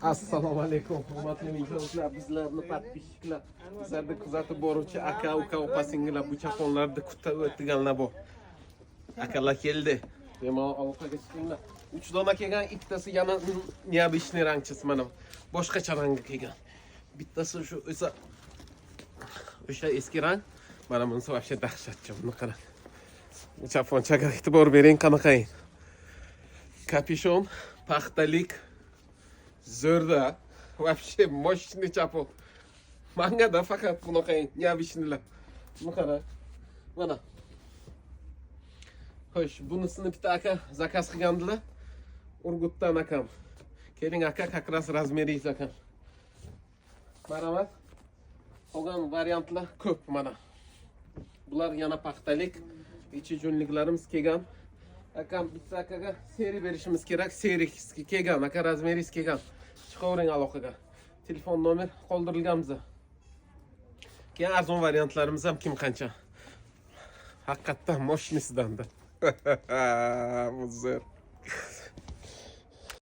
Assalomu alaykum, hurmatli mijozlar, bizlarni podpисчиклар, bizlarni kuzatib boruvchi aka, uka, opa-singillar, bu chaponlarni kutib o'tganlar bor. Akalar keldi. Bemalol aloqaga chiqinglar. 3 dona kelgan, ikkitasi yana neobычный rangchisi mana. Boshqacha rangga kelgan. Bittasi o'sha eski rang. Mana bunisi вообще dahshatchi, buni qarang. Bu chaponchaga e'tibor bering, qanaqa. Kapishon, paxtalik, zo'rda. Вообще мощный chapon. Mangada faqat bunaqa neobычныйlar. Buni qarang. Mana. Xo'sh, bunisini bitta aka zakaz qilgandilar. Urgutdan akam. Keling aka, как раз razmeringiz aka. Marhamat. Qolgan variantlar ko'p mana. Bular yana paxtalik, ichi junliklarimiz kelgan. Akam bitta akaga seri berishimiz kerak. Serisi kelgan, aka razmeringiz kelgan. Chiqavering aloqaga. Telefon nomer qoldirilgan bizda. Keyin arzon variantlarimiz ham kim qancha. Haqiqatdan moshinasidan-da. Bu zo'r.